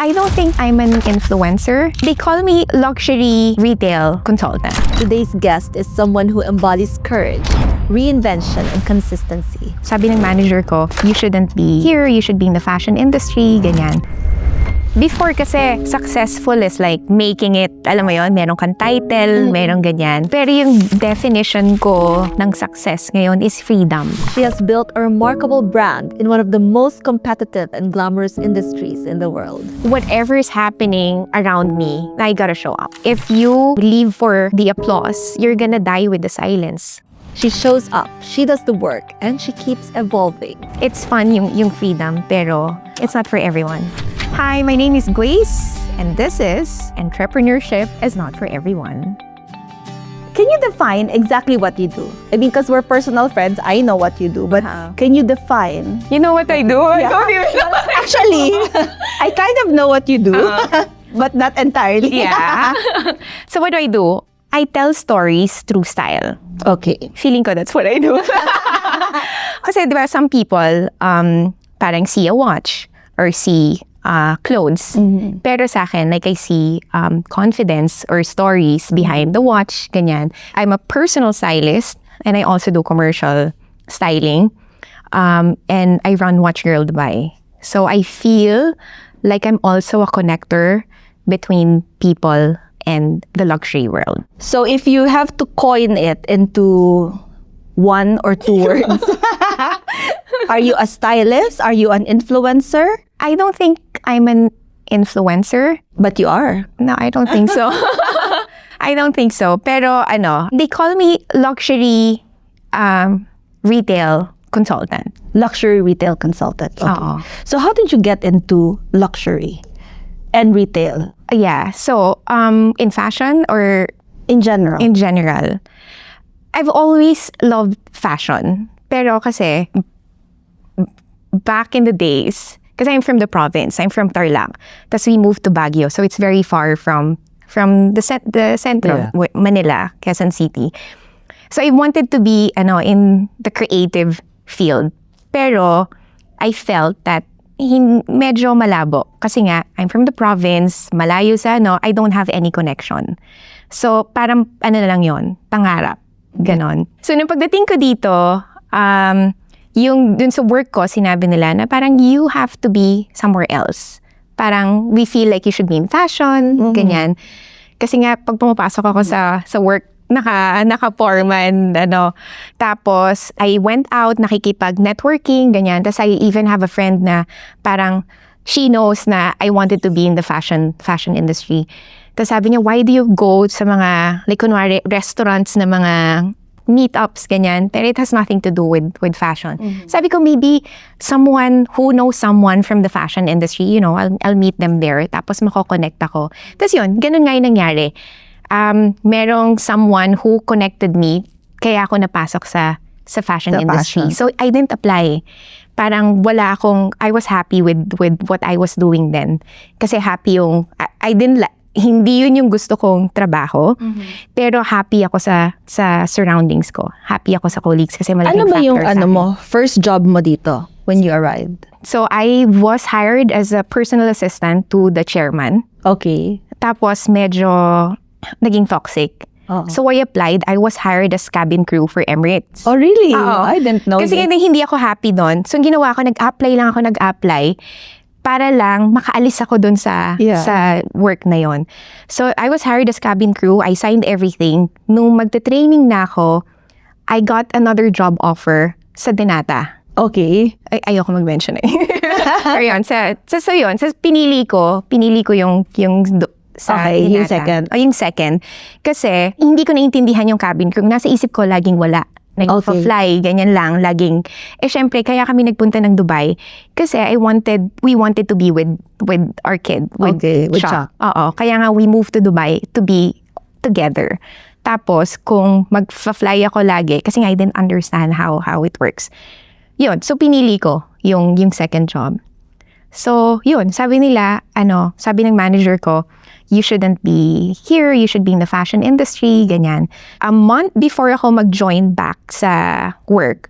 I don't think I'm an influencer. They call me luxury retail consultant. Today's guest is someone who embodies courage, reinvention, and consistency. Sabi ng manager ko, you shouldn't be here, you should be in the fashion industry, ganyan. Before kasi, successful is like making it, alam mo yon, meron kang title, meron ganyan. Pero yung definition ko ng success ngayon is freedom. She has built a remarkable brand in one of the most competitive and glamorous industries in the world. Whatever is happening around me, I gotta show up. If you live for the applause, you're gonna die with the silence. She shows up, she does the work, and she keeps evolving. It's fun yung freedom, pero it's not for everyone. Hi, my name is Grace, and this is Entrepreneurship is Not for Everyone. Can you define exactly what you do? I mean, because we're personal friends, I know what you do, but can you define? You know what I do? Yeah. Actually, I kind of know what you do, but not entirely. Yeah. So what do? I tell stories through style. Okay. Feeling ko that's what I do. Kasi diba, some people parang see a watch or see clothes. Pero sa akin, like I see confidence or stories behind the watch, ganyan. I'm a personal stylist and I also do commercial styling. And I run Watch Girl Dubai. So I feel like I'm also a connector between people and the luxury world. So if you have to coin it into one or two words, are you a stylist? Are you an influencer? I don't think I'm an influencer. But you are. No, I don't think so. I don't think so. Pero they call me luxury retail consultant. Luxury retail consultant. Okay. Oo. So how did you get into luxury and retail? Yeah. So, in fashion or In general. in general, I've always loved fashion. Pero kasi, back in the days, because I'm from the province, I'm from Tarlac. Tapos we moved to Baguio. So it's very far from the center, Manila, Quezon City. So I wanted to be in the creative field. Pero I felt that medyo malabo. Kasi nga, I'm from the province, malayo sa I don't have any connection. So parang na lang yon, pangarap. Ganon. So nung pagdating ko dito, yung dun sa work ko, sinabi nila na parang you have to be somewhere else. Parang we feel like you should be in fashion, ganyan. Kasi nga, pag pumapasok ako sa work, naka-foreman, Tapos, I went out, nakikipag-networking, ganyan. Tapos, I even have a friend na parang she knows na I wanted to be in the fashion industry. Tapos sabi niya, why do you go sa mga, like, kunwari, restaurants na mga meetups, ganyan, pero it has nothing to do with fashion. Sabi ko, maybe someone who knows someone from the fashion industry, I'll meet them there, tapos mako-connect ako. Tapos yun, ganun nga yung nangyari. Merong someone who connected me, kaya ako napasok sa fashion industry. So, I didn't apply. Parang I was happy with what I was doing then. Kasi happy hindi yun yung gusto kong trabaho, pero happy ako sa surroundings ko. Happy ako sa colleagues kasi malaking factor sa akin. Ano ba yung first job mo dito when you arrived? So, I was hired as a personal assistant to the chairman. Okay. Tapos, medyo naging toxic. So, I applied. I was hired as cabin crew for Emirates. Oh, really? Oo. I didn't know Kasi hindi ako happy doon. So, ang ginawa ko, nag-apply para lang makaalis ako doon sa work na yon. So, I was hired as cabin crew. I signed everything. Nung magte-training na ako, I got another job offer sa Denata. Okay. Ayoko mag-mention Pero yun, yun. So, pinili ko yung sa okay, yung Denata. second. Yung second. Kasi, hindi ko naintindihan yung cabin crew. Nasa isip ko, laging wala. Nag-fly, ganyan lang, laging. Syempre, kaya kami nagpunta ng Dubai kasi we wanted to be with our kid, with Shak. Oo, kaya nga we moved to Dubai to be together. Tapos, kung mag-fly ako lagi, kasi nga I didn't understand how it works. Yun, so pinili ko yung second job. So, yun, sabi ng manager ko, you shouldn't be here, you should be in the fashion industry, ganyan. A month before ako mag-join back sa work,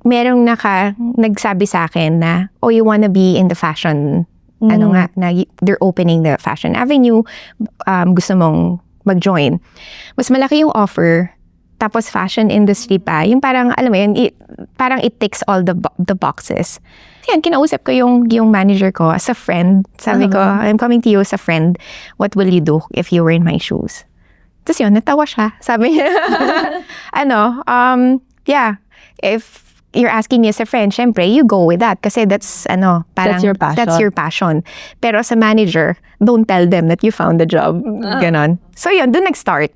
merong nagsabi sa akin na, oh, you wanna be in the fashion ano nga, na they're opening the Fashion Avenue, gusto mong mag-join. Mas malaki yung offer, tapos fashion industry pa, yung parang, alam mo yun, parang it ticks all the boxes. Yan, kinausap ko yung manager ko as a friend. Sabi ko, I'm coming to you as a friend. What will you do if you were in my shoes? Tapos yun, natawa siya. Sabi niya, yeah, if you're asking me as a friend, syempre, you go with that. Kasi that's, parang, That's your passion. That's your passion. Pero as a manager, don't tell them that you found a job. Ganon. So yun, doon nag-start.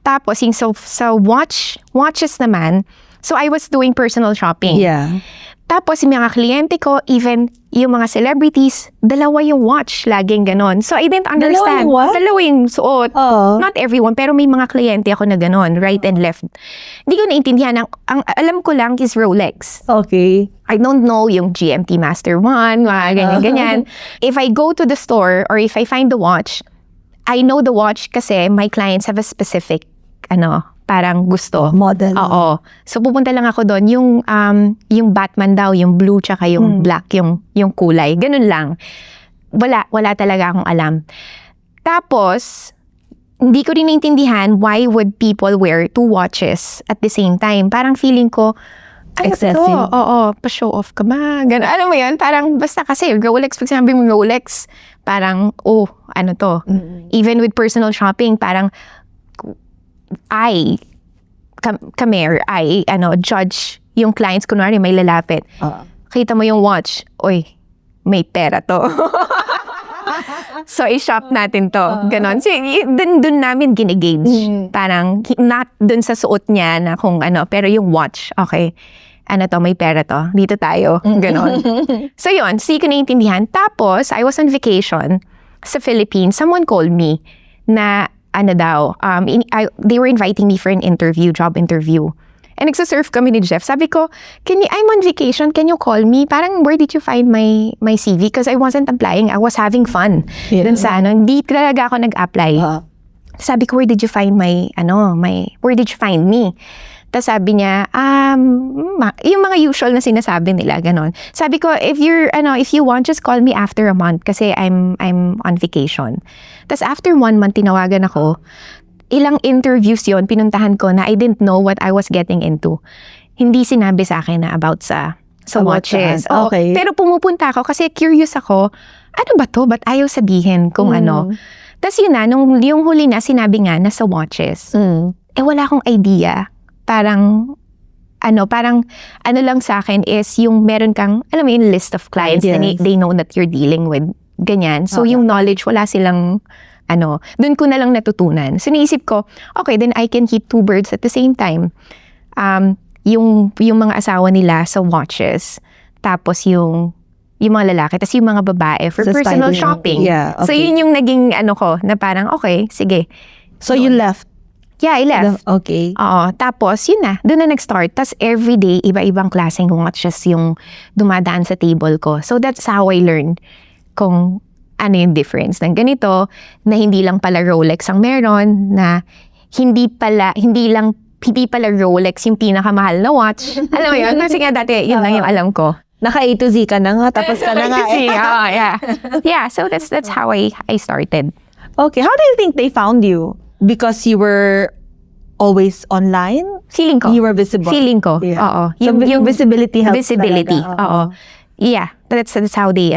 Tapos, yung sa watches naman, so I was doing personal shopping. Yeah. Tapos, yung mga kliyente ko, even yung mga celebrities, dalawa yung watch, laging ganon. So, I didn't understand. yung what? Dalawa yung suot. Oo. Not everyone, pero may mga kliyente ako na ganon, right and left. Hindi ko naintindihan. Ang alam ko lang is Rolex. Okay. I don't know yung GMT Master 1, mga ganyan-ganyan. If I go to the store or if I find the watch, I know the watch kasi my clients have a specific, parang gusto. Model. Oo. So, pupunta lang ako doon. Yung Batman daw, yung blue, tsaka yung black, yung kulay. Ganun lang. Wala talaga akong alam. Tapos, hindi ko rin naintindihan why would people wear 2 watches at the same time. Parang feeling ko, Excessive. Oo, pa-show off ka ba? Ganun. Alam mo yan? Parang basta kasi Rolex, pag sinabi mo Rolex, parang, ano to? Even with personal shopping, parang, judge yung clients, kunwari may lalapit. Kita mo yung watch, oy, may pera to. So, i-shop natin to. Ganon. So, dun namin ginigage. Parang, not dun sa suot niya na kung pero yung watch, okay, may pera to. Dito tayo. Ganon. So, yun, ko naiintindihan. Tapos, I was on vacation sa Philippines. Someone called me na, they were inviting me for an interview, job interview. And nagsasurf kami ni Jeff. Sabi ko, I'm on vacation, can you call me? Parang, where did you find my CV? Because I wasn't applying, I was having fun. Yeah. Dun sa hindi talaga ako nag-apply. Sabi ko, where did you find where did you find me? Tapos sabi niya, yung mga usual na sinasabi nila, ganon. Sabi ko, if you want, just call me after a month kasi I'm on vacation. Tapos after 1 month, tinawagan ako. Ilang interviews yon pinuntahan ko na I didn't know what I was getting into. Hindi sinabi sa akin na about sa watches. Okay. Pero pumupunta ako kasi curious ako, ano ba to? Ba't ayaw sabihin kung ano? Tapos yun na, yung huli na sinabi nga na sa watches. Wala akong idea. Parang lang sa akin is yung meron kang, alam mo yung list of clients Yes. na they know that you're dealing with. Ganyan. So yung knowledge, wala silang, dun ko na lang natutunan. So naisip ko, okay, then I can keep 2 birds at the same time. Yung mga asawa nila sa watches, tapos yung mga lalaki, tapos yung mga babae for Sa personal styling. shopping. Yeah, okay. So yun yung naging ko, na parang, okay, sige. So you left? Yeah, I left. Okay. Oo. Tapos, yun na. Doon na nag-start. Tapos, everyday, iba-ibang klaseng watches yung dumadaan sa table ko. So, that's how I learned kung ano yung difference ng ganito, na hindi lang pala Rolex ang meron, na hindi pala Rolex yung pinakamahal na watch. Alam mo yun? Kasi nga dati, yun lang yung alam ko. Naka A to Z ka na nga, tapos ka na nga eh. Yeah. Yeah, so that's how I started. Okay, how do you think they found you? Because you were always online? Feeling ko. You were visible? Feeling ko. Yeah. Oo. So, yung visibility helps Visibility. talaga. Oo. Yeah. That's how they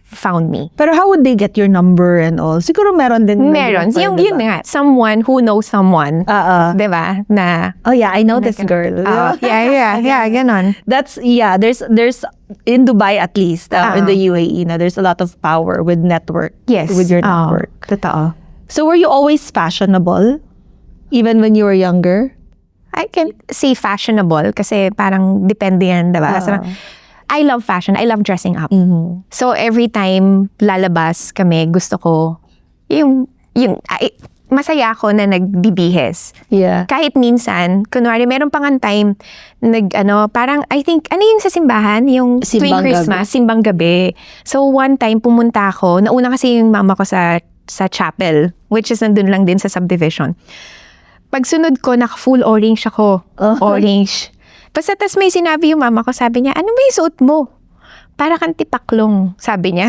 found me. Pero how would they get your number and all? Siguro meron din. Meron. Yun nga. Someone who knows someone. Diba? Na, oh yeah, I know this girl. yeah, ganon. There's in Dubai at least, in the UAE, there's a lot of power with network. Yes. With your network. Totoo. So were you always fashionable? Even when you were younger? I can say fashionable kasi parang depende yan, diba? So, I love fashion. I love dressing up. So every time lalabas kami, gusto ko masaya ako na nagbibihis. Yeah. Kahit minsan, kunwari, meron pang time, parang, I think, yung sa simbahan? Yung tuwing Christmas, simbang gabi. So, one time, pumunta ako. Nauna kasi yung mama ko sa chapel, which is nandun lang din sa subdivision. Pagsunod ko, naka-full orange ako. Orange. Basta tas may sinabi yung mama ko, sabi niya, ano ba yung suot mo? para kang tipaklong, sabi niya,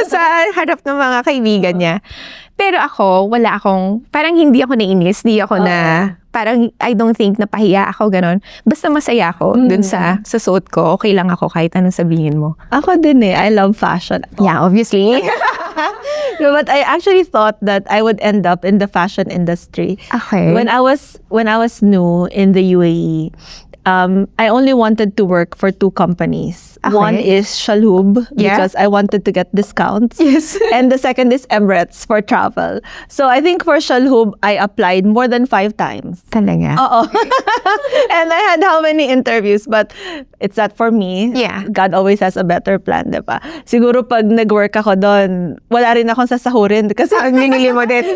sa harap ng mga kaibigan niya. Pero ako, parang hindi ako nainis, hindi ako parang I don't think napahiya ako, ganon. Basta masaya ako dun sa suot ko, okay lang ako kahit anong sabihin mo. Ako din I love fashion. Yeah, obviously. No, but I actually thought that I would end up in the fashion industry. Okay. When I was new in the UAE, I only wanted to work for 2 companies. Okay. One is Shalhoub Yeah. because I wanted to get discounts. Yes. And the second is Emirates for travel. So I think for Shalhoub, I applied more than 5 times. Talaga. Oo. And I had how many interviews, but it's not for me. Yeah. God always has a better plan, di ba? Siguro pag nag-work ako doon, wala rin akong sasahurin kasi Ang binili mo din.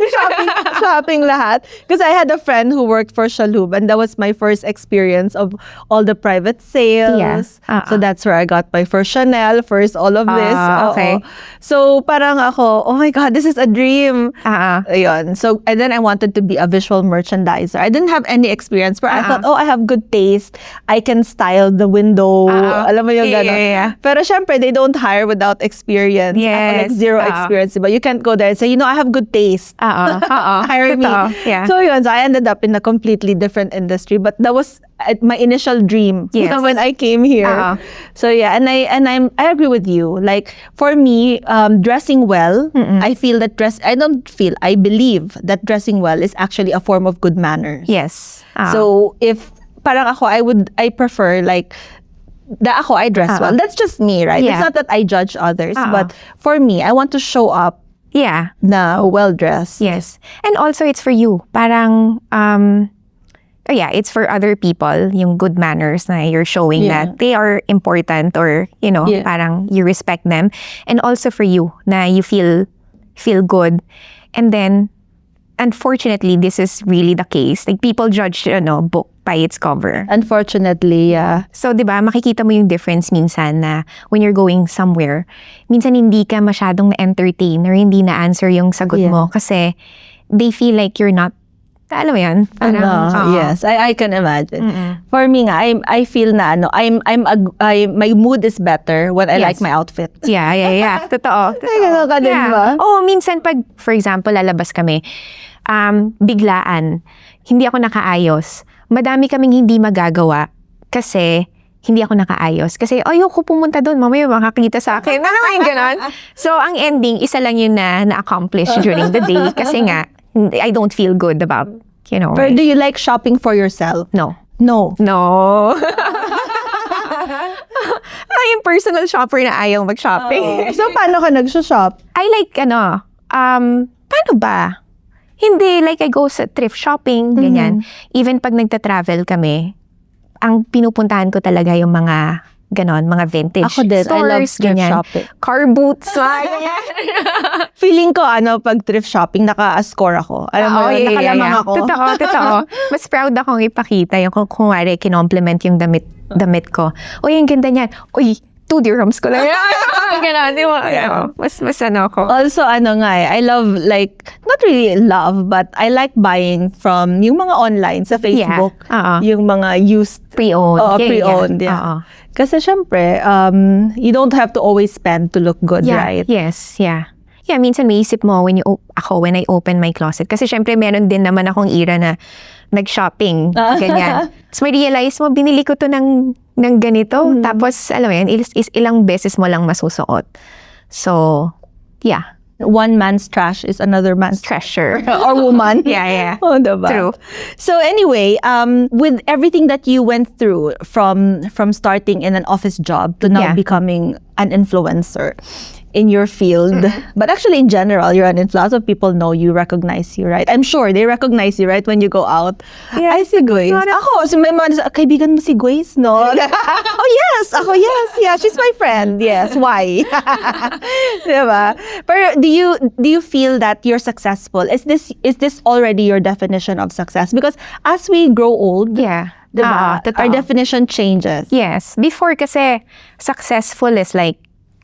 shopping lahat. Because I had a friend who worked for Shalhoub and that was my first experience of all the private sales. Yeah. So that's where I got my first Chanel, first all of this. Okay. Oo. So parang ako, oh my God, this is a dream. Ayun. So, and then I wanted to be a visual merchandiser. I didn't have any experience, but I thought, oh, I have good taste. I can style the window. Alam mo yung gano'n. Yeah. Pero syempre, they don't hire without experience. Ako, like Yes. zero experience. But you can't go there and say, I have good taste. Hire me. Totoo. Yeah. So yun, so I ended up in a completely different industry. But that was my initial dream Yes. when I came here. So yeah, and I agree with you. Like for me, dressing well, I believe that dressing well is actually a form of good manners. Yes. So if parang ako, I prefer like I dress well. That's just me, right? Yeah. It's not that I judge others, but for me, I want to show up Yeah. na well-dressed. Yes. And also, it's for you. Parang, it's for other people, yung good manners na you're showing that they are important or, parang you respect them. And also for you, na you feel good. And then, unfortunately, this is really the case. Like, people judge, book by its cover. Unfortunately, yeah. So, di ba, makikita mo yung difference minsan na when you're going somewhere, minsan hindi ka masyadong na-entertain or hindi na-answer yung sagot mo kasi they feel like you're not, alam mo yan? Parang, yes, I can imagine. For me nga, I feel na my mood is better when I like my outfit. Yeah. Totoo. Ay, gano'n ka din ba? Oo, minsan pag, for example, lalabas kami, biglaan, hindi ako nakaayos. Madami kaming hindi magagawa kasi hindi ako nakaayos. Kasi ayoko pumunta doon, mamaya makakita sa akin. Ano yung ganon? So, ang ending, isa lang yun na-accomplish during the day kasi nga, I don't feel good about, Pero do you like shopping for yourself? No. No. Ay, yung personal shopper na ayaw mag-shopping. So, paano ka nag-shop? I like, paano ba? Hindi, like I go sa thrift shopping, ganyan. Even pag nagta-travel kami, ang pinupuntahan ko talaga yung mga ganon, mga vintage Ako din, stores, I love thrift ganyan. shopping. Car boots, mga ganyan. Feeling ko, pag thrift shopping, naka-score ako. Alam mo, nakalamang ako. Totoo. Mas proud akong ipakita yung kung wari, kinompliment yung damit ko. Uy, ang ganda niyan. Uy, 2 dirhams ko lang. Ganon, di ba? Mas ano ako. Also, I love, like, not really love, but I like buying from yung mga online sa Facebook. Yung mga used. Pre-owned. Pre-owned, yeah. Kasi syempre, you don't have to always spend to look good, right? Yes, yeah. Yeah, minsan may isip mo when I open my closet. Kasi syempre, meron din naman akong era na nag-shopping, ganyan. Tapos may realize mo, binili ko to ng ganito. Tapos, alam mo yan, ilang beses mo lang masusuot. So, yeah. One man's trash is another man's Treasure. or woman. Yeah. Oh, diba? True. So anyway, with everything that you went through from starting in an office job to now becoming an influencer in your field, but actually in general, you're an influencer. Lots of people know you, recognize you, right? I'm sure they recognize you, right? When you go out. Yeah, Ay, si Grace. Ako, may mga kaibigan mo si Grace, no? Oh, yes. Ako, yes. Yeah, she's my friend. Yes. Why? Diba? Pero do you feel that you're successful? Is this already your definition of success? Because as we grow old, Yeah. diba, our definition changes. Yes. Before kasi, successful is like,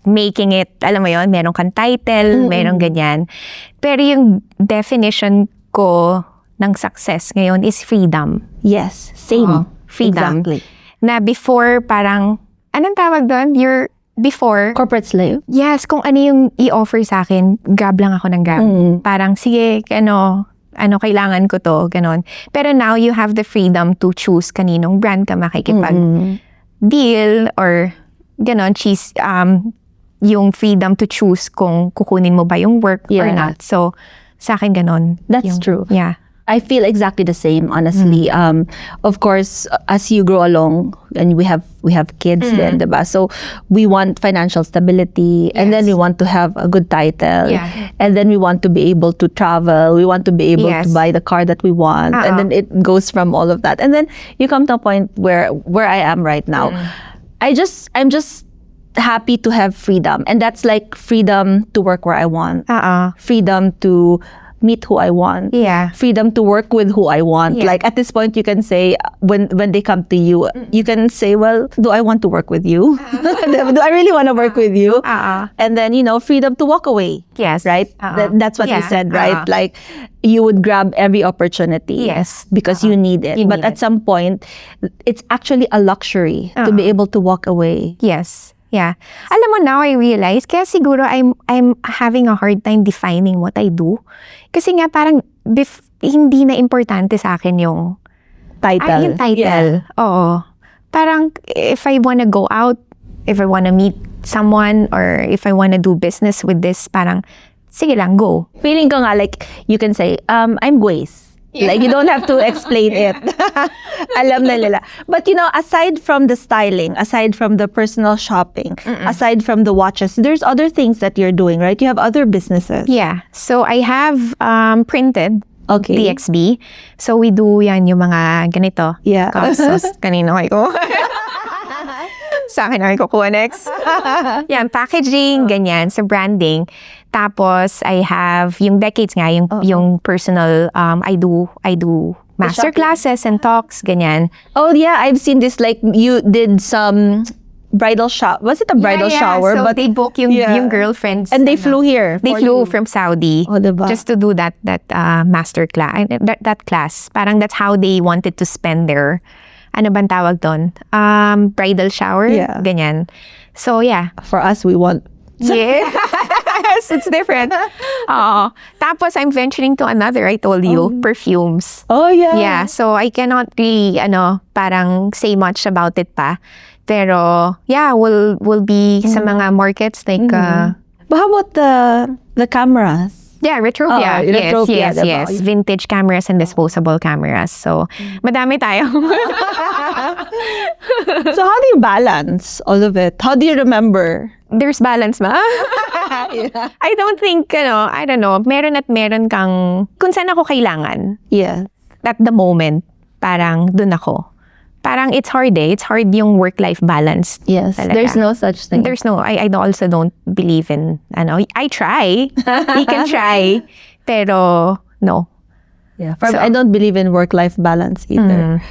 making it, alam mo yon, meron kang title, meron ganyan. Pero yung definition ko ng success ngayon is freedom. Yes, same. Freedom. Exactly. Na before parang, anong tawag doon? You're before, Corporate slave. yes, kung ano yung i-offer sa akin, grab lang ako ng grab. Parang, sige, ano, kailangan ko to, ganon. Pero now, you have the freedom to choose kaninong brand ka makikipag-deal or ganon, yung freedom to choose kung kukunin mo ba yung work or Yeah. not. So, sa akin ganon. That's true. Yeah. I feel exactly the same, honestly. Of course, as you grow along, and we have kids then, diba? So we want financial stability, and then we want to have a good title, Yeah. and then we want to be able to travel. We want to be able to Yes. buy the car that we want, and then it goes from all of that, and then you come to a point where I am right now. I'm just happy to have freedom, and that's like freedom to work where I want, freedom to meet who I want. Yeah. Freedom to work with who I want. Yeah. Like at this point, you can say when they come to you, you can say, well, do I want to work with you? Do I really want to work with you? And then, freedom to walk away. Yes. Right? That's what you Yeah. said, right? Like you would grab every opportunity. Yes. Because you need it. You But need at some point, it's actually a luxury to be able to walk away. Yes. Yeah. Alam mo, now I realize, kaya siguro I'm having a hard time defining what I do. Kasi nga parang hindi na importante sa akin yung Title. yung title. Yeah. Oo. Parang if I wanna go out, if I wanna meet someone, or if I wanna do business with this, parang sige lang, go. Feeling ko nga like you can say, I'm Grace. Like you don't have to explain it. Alam na nila. But aside from the styling, aside from the personal shopping, aside from the watches, there's other things that you're doing, right? You have other businesses. Yeah. So I have printed Okay. DXB. So we do yan yung mga ganito. Yeah. Kapsos. Kanino ko. Sa akin ay kukuha next. Yan, packaging, ganyan, sa branding. Tapos, I have, yung decades nga, yung personal, I do master classes and talks, ganyan. Oh yeah, I've seen this. Like you did some bridal shower. Was it a bridal shower? So But they book yung girlfriends. and they flew here. They for flew you. from Saudi Oh, diba? just to do that master class, that class. Parang that's how they wanted to spend their, ano bang tawag doon? Bridal shower, Yeah. ganyan. So yeah. For us, we want. Yes, it's different. Oo. Tapos I'm venturing to another, I told you, perfumes. Oh yeah. Yeah, so I cannot really, parang say much about it pa. Pero, yeah, we'll be sa mga markets like, But how about the cameras? yeah, Retropia. Retropia, diba? Yes. Vintage cameras and disposable cameras. So, madami tayo. So how do you balance all of it? How do you remember? There's balance ba? I don't think, I don't know, meron at meron kang, kung saan ako kailangan, Yeah. at the moment, parang dun ako. Parang it's hard It's hard yung work-life balance. Yes. Talaga. There's no such thing. There's no, I also don't believe in, I try. We can try. Pero, no. Yeah. So- I don't believe in work-life balance either.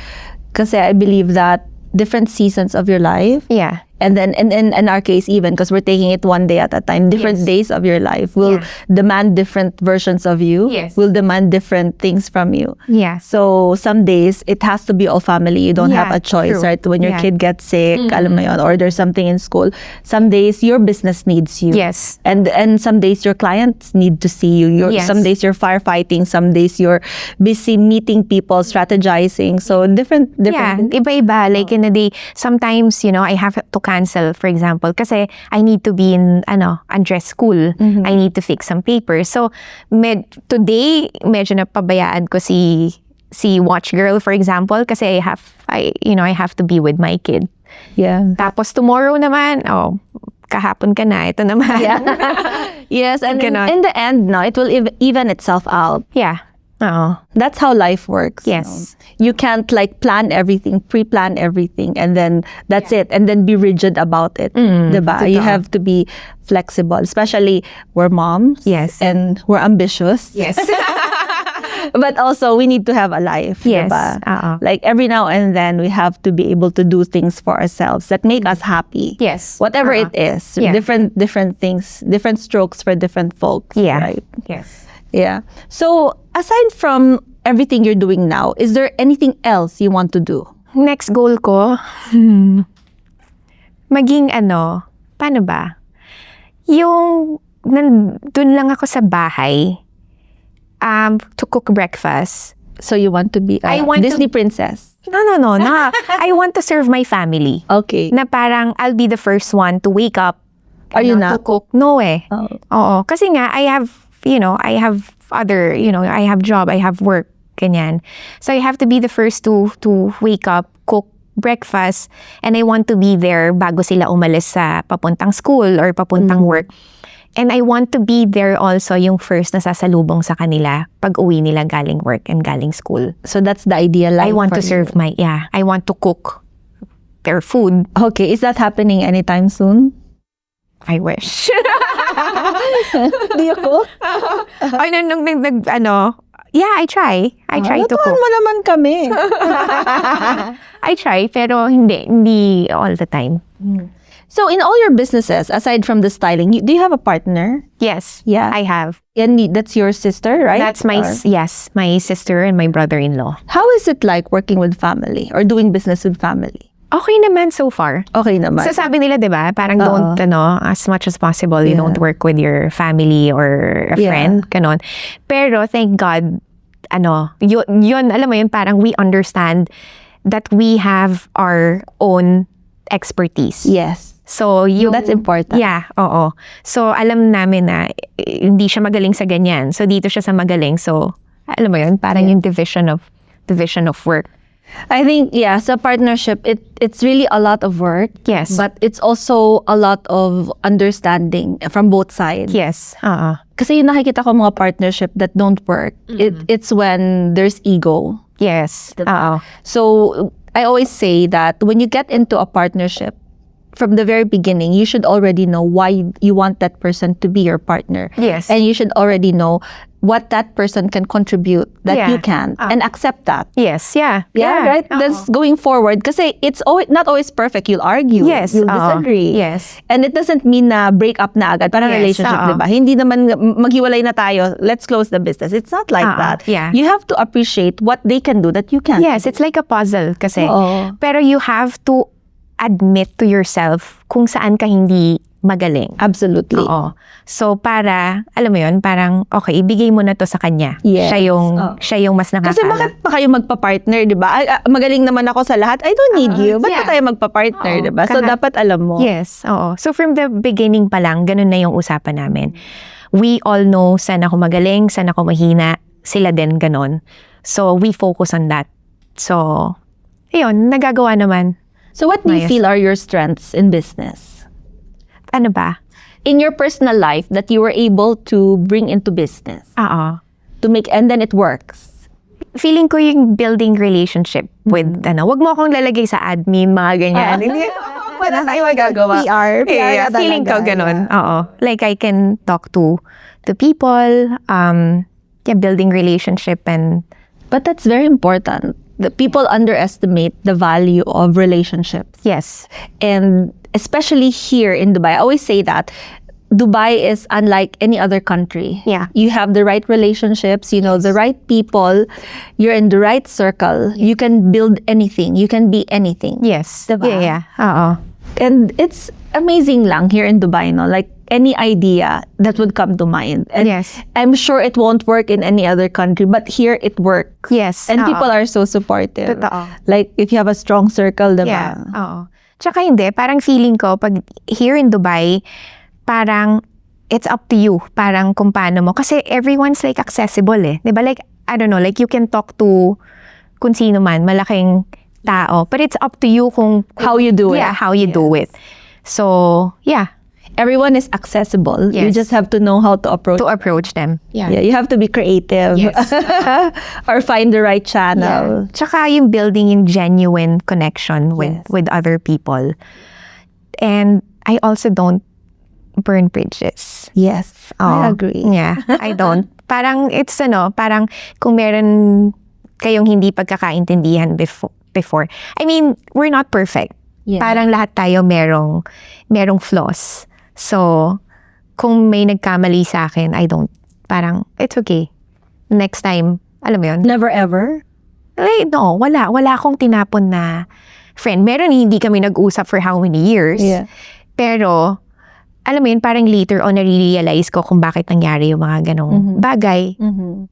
Because I believe that different seasons of your life, Yeah. and then in our case even, because we're taking it one day at a time, different Yes. days of your life will demand different versions of you, Yes. will demand different things from you. Yeah. So some days it has to be all family. You don't have Yeah, a choice, true. right? When your Yeah. kid gets sick, alam mo yun, or there's something in school. Some days your business needs you. Yes. And some days your clients need to see you. Yes. Some days you're firefighting. Some days you're busy meeting people, strategizing. So different. Yeah, iba-iba. Like in a day, sometimes, I have to cancel, for example, kasi I need to be in, undress school. I need to fix some papers. So, today, medyo napabayaan ko si Watch Girl, for example, kasi I have to be with my kid. Yeah. Tapos tomorrow naman, kahapon ka na, ito naman. Yes, and Ganon. in the end, no, it will even itself out. Yeah. Oo. That's how life works. Yes. You can't plan everything, pre-plan everything, and then that's it, and then be rigid about it. Diba? You totoo. have to be flexible, especially we're moms. Yes. And we're ambitious. Yes. But also, we need to have a life. Yes. Diba? Oo. Every now and then, we have to be able to do things for ourselves that make us happy. Yes. Whatever it is. Yeah. Different things, different strokes for different folks. Yeah. Right? Yes. Yeah. So, aside from everything you're doing now, is there anything else you want to do? Next goal ko, maging paano ba? Yung, nandun lang ako sa bahay, to cook breakfast. So you want to be a I want Disney princess? No. I want to serve my family. Okay. Na parang, I'll be the first one to wake up. Are you to not? cook? No eh. Oh. Oo. Kasi nga, I have other, I have job, I have work, ganyan. So I have to be the first to wake up, cook breakfast, and I want to be there bago sila umalis sa papuntang school or papuntang work. And I want to be there also yung first na sasalubong sa kanila pag uwi nila galing work and galing school. So that's the ideal life I want for to serve you. I want to cook their food. Okay, is that happening anytime soon? I wish. Do you cook? Ay, yeah, I try. I try to Natuhan cook. mo naman kami. I try, pero hindi all the time. So in all your businesses, aside from the styling, do you have a partner? Yes, Yeah. I have. And that's your sister, right? That's my, Or- yes, my sister and my brother-in-law. How is it like working with family or doing business with family? Okay naman so far. Okay naman. So sabi nila, di ba, parang don't, as much as possible, you Yeah. don't work with your family or a Yeah. friend, ganon. Pero thank God, yun, alam mo yun, parang we understand that we have our own expertise. Yes. So, yung, That's important. Yeah, oo. So, alam namin na hindi siya magaling sa ganyan. So, dito siya sa magaling. So, alam mo yun, parang yung division of work. I think, yeah, sa partnership, it's really a lot of work. Yes. But it's also a lot of understanding from both sides. Yes. Kasi yung nakikita ko mga partnership that don't work, it's when there's ego. Yes. Oo. So I always say that when you get into a partnership, from the very beginning, you should already know why you want that person to be your partner. Yes. And you should already know what that person can contribute that Yeah. you can and accept that. Yes. Yeah. Yeah, right? That's going forward. Kasi it's not always perfect. You'll argue. Yes. You'll disagree. Yes. And it doesn't mean na break up na agad. Parang Yes, relationship, di ba? Hindi naman maghiwalay na tayo. Let's close the business. It's not like that. Yeah. You have to appreciate what they can do that you can't. Yes, it's like a puzzle kasi. Oo. Pero you have to admit to yourself kung saan ka hindi magaling. Absolutely. Oo. So, para, alam mo yun, parang, okay, ibigay mo na to sa kanya. Yes. Siya yung mas nakakaalam. Kasi bakit pa kayo magpa-partner, di ba? Magaling naman ako sa lahat. I don't need you. Ba't pa tayo magpa-partner, Oo. di ba? So, dapat alam mo. Yes, oo. So, from the beginning pa lang, ganun na yung usapan namin. We all know saan ako magaling, saan ako mahina. Sila din ganun. So, we focus on that. So, ayun, nagagawa naman. So, what do you feel are your strengths in business? Ano ba? In your personal life that you were able to bring into business Oo. to make, and then it works. Feeling ko yung building relationship with, wag mo akong lalagay sa admin, mga ganyan. Hindi, wala tayo magagawa. PR. Yeah, na feeling ko talaga, ganun. yeah. Oo. Like, I can talk to people, building relationship and, But that's very important. The people underestimate the value of relationships. yes. And especially here in Dubai, I always say that Dubai is unlike any other country. Yeah. You have the right relationships, you know, the right people, you're in the right circle, you can build anything, you can be anything. Yes. Diba? Yeah. Oo. And it's amazing lang here in Dubai, no? Like any idea that would come to mind. And Yes. I'm sure it won't work in any other country, but here it works. Yes. And oo. people are so supportive. Totoo. Like if you have a strong circle, diba? Yeah. Oo. Tsaka hindi, parang feeling ko, pag here in Dubai, parang it's up to you. Parang kung paano mo. Kasi everyone's like accessible eh. Diba? Like, I don't know, like you can talk to kung sino man, malaking tao. But it's up to you kung How you do it. Yeah, how you do it. So, yeah, Everyone is accessible. You Yes. just have to know how to approach. to approach them. Yeah, you have to be creative. Yes. Or find the right channel. Tsaka yung building in genuine connection with other people. And I also don't burn bridges. Yes, I agree. Yeah, I don't. Parang it's parang kung meron kayong hindi pagkakaintindihan before. I mean, we're not perfect. Yeah. Parang lahat tayo merong flaws. So, kung may nagkamali sa akin, I don't. Parang, it's okay. Next time, alam mo yun? Never ever. Like, no, wala. Wala akong tinapon na friend. Meron hindi kami nag-usap for how many years. Yeah. Pero, alam mo yun, parang later on na-realize ko kung bakit nangyari yung mga ganong bagay.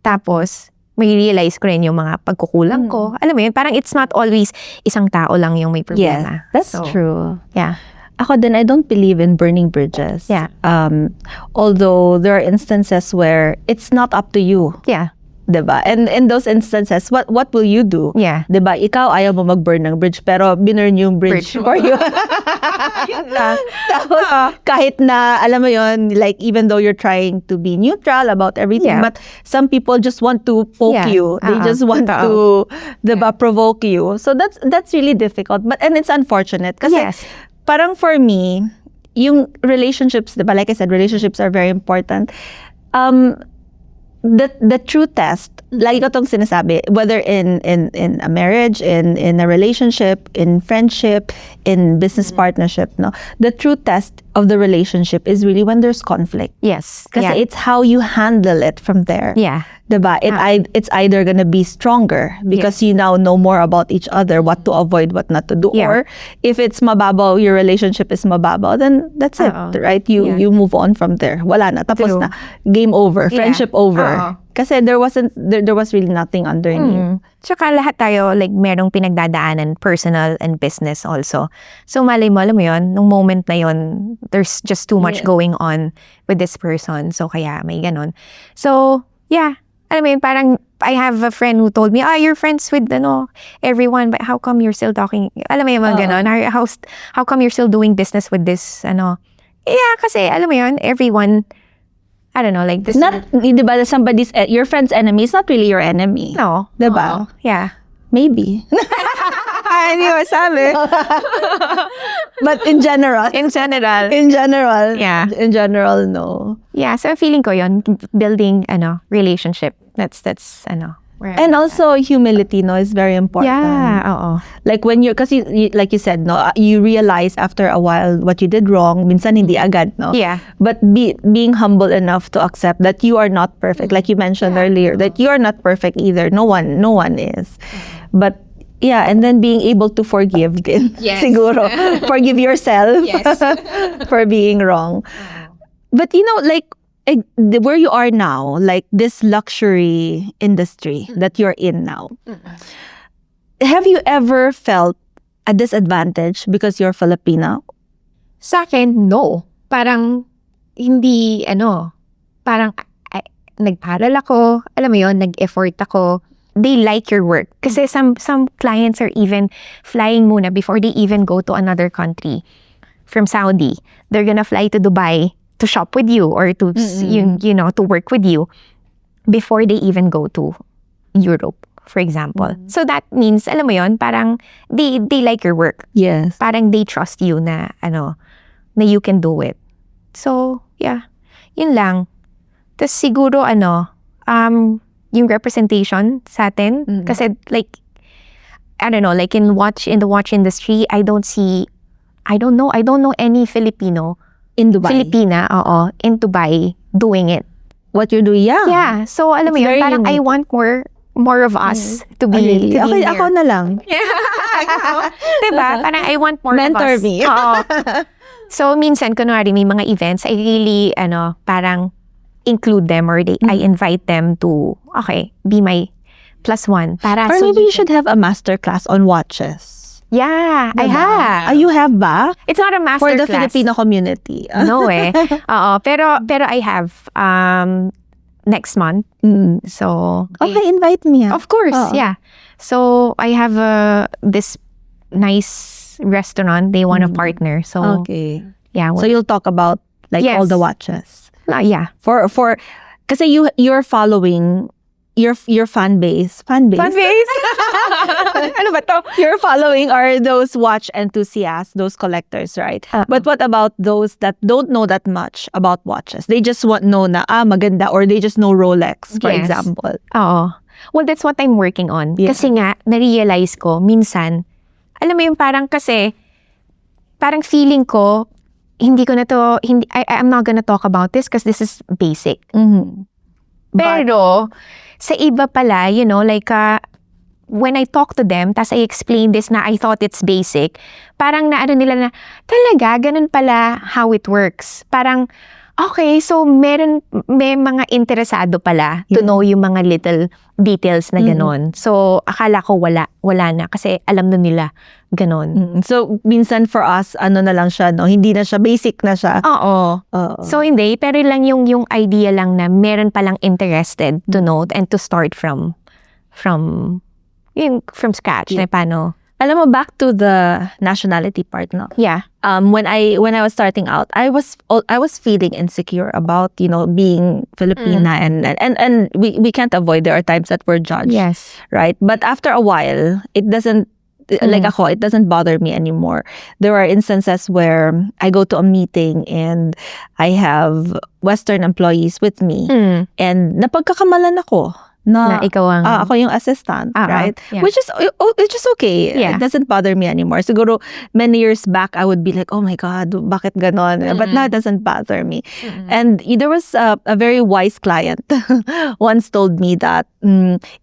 Tapos, may realize ko rin yung mga pagkukulang ko. Alam mo yun, parang it's not always isang tao lang yung may problema. Yes, that's So, true. Yeah. Ako din, I don't believe in burning bridges. Yeah. Although there are instances where it's not up to you. Yeah. Diba? And in those instances, what will you do? Yeah. Diba? Ikaw, ayaw mo mag-burn ng bridge, pero binurn yung bridge for you. Tapos, kahit na, alam mo yun, like, even though you're trying to be neutral about everything, but some people just want to poke you. They just want to, diba, provoke you. So, that's really difficult. And it's unfortunate. Kasi, parang for me, yung relationships, diba? Like I said, relationships are very important. The true test, lagi ko tong sinasabi, whether in a marriage, in a relationship, in friendship, in business partnership, no, the true test of the relationship is really when there's conflict. Yes. Kasi it's how you handle it from there. Yeah. Diba? It's either gonna be stronger because you now know more about each other, what to avoid, what not to do. Or if it's mababaw, your relationship is mababaw, then that's it, right? You move on from there. Wala na. Tapos na. Game over. Friendship over. Kasi there was really nothing underneath. Tsaka lahat tayo, like, merong pinagdadaanan, personal and business also. So, malay mo, alam mo yun, nung moment na yun, there's just too much going on with this person. So, kaya may ganon. So, yeah. Alam mo yun, parang, I have a friend who told me, you're friends with, everyone, but how come you're still talking? Alam mo yun, mga ganon. How come you're still doing business with this, Yeah, kasi, alam mo yun, everyone, I don't know, like this. Not, diba, somebody's, your friend's enemy is not really your enemy. No. Diba? Yeah. Maybe. Hindi mo sabi. But in general. In general. Yeah. In general, no. Yeah, so feeling ko yun, building, relationship. That's, and also humility, no, is very important. Yeah, oo. Like when kasi like you said, no, you realize after a while what you did wrong. Minsan hindi agad, no. Yeah. But being humble enough to accept that you are not perfect, like you mentioned earlier, that you are not perfect either. No one is. But yeah, and then being able to forgive din. Yes. Siguro. Forgive yourself for being wrong. But like where you are now, like this luxury industry that you're in now, have you ever felt a disadvantage because you're Filipino? Sa akin, no. Parang, hindi, parang, nagparal ako, alam mo yun, nag-effort ako. They like your work. Kasi some clients are even flying muna before they even go to another country. From Saudi, they're gonna fly to Dubai to shop with you or to to work with you before they even go to Europe, for example. So that means, alam mo yon, parang they like your work. Yes. Parang they trust you na na you can do it. So, yeah. Yun lang. Tas siguro yung representation sa atin kasi like I don't know, like in the watch industry, I don't know any Filipino in Dubai. Filipina, in Dubai doing it. What you're doing, yeah. Yeah. So, alam mo yun, parang I want more of us to be okay, there. ako na lang. Diba? Parang I want more Mentor of us. me. Oo. So, minsan, kunwari, may mga events, I really, parang include them or I invite them to, okay, be my +1. Para or so maybe you should have a masterclass on watches. Yeah, I Diba? have. You have ba? It's not a masterclass. For the Filipino community. No eh. Oo, pero I have next month. So, okay, invite me. Of course, yeah. So, I have this nice restaurant. They want a partner. So, okay. Yeah. So, you'll talk about like all the watches. Yeah. For kasi you're following your fan base. Fan base? Ano ba to? Your following are those watch enthusiasts, those collectors, right? But what about those that don't know that much about watches? They just know na maganda, or they just know Rolex, for example. Oo. Well, that's what I'm working on. Yeah. Kasi nga, na-realize ko, minsan, alam mo yung parang feeling ko, I'm not gonna talk about this because this is basic. Mm-hmm. Pero, sa iba pala, like, when I talk to them, tas I explain this na I thought it's basic, parang naano nila na, talaga, ganun pala how it works. Parang, okay, so may mga interesado pala to know yung mga little details na ganon. So, akala ko wala na kasi alam na nila ganon. So, minsan for us, ano na lang siya, no? Hindi na siya, basic na siya. Oo. So, hindi. Pero lang yung idea lang na meron palang interested to know and to start from scratch. Na paano? Alam mo, back to the nationality part, no? Yeah. When I was starting out, I was feeling insecure about, being Filipina and we can't avoid, there are times that we're judged. Yes. Right? But after a while, it doesn't like ako, it doesn't bother me anymore. There are instances where I go to a meeting and I have Western employees with me and napagkakamalan ako. Na ikaw ang... ako yung assistant, right? Yeah. Which is okay. Yeah. It doesn't bother me anymore. Siguro, many years back, I would be like, oh my God, bakit ganon? But now it doesn't bother me. And there was a very wise client once told me that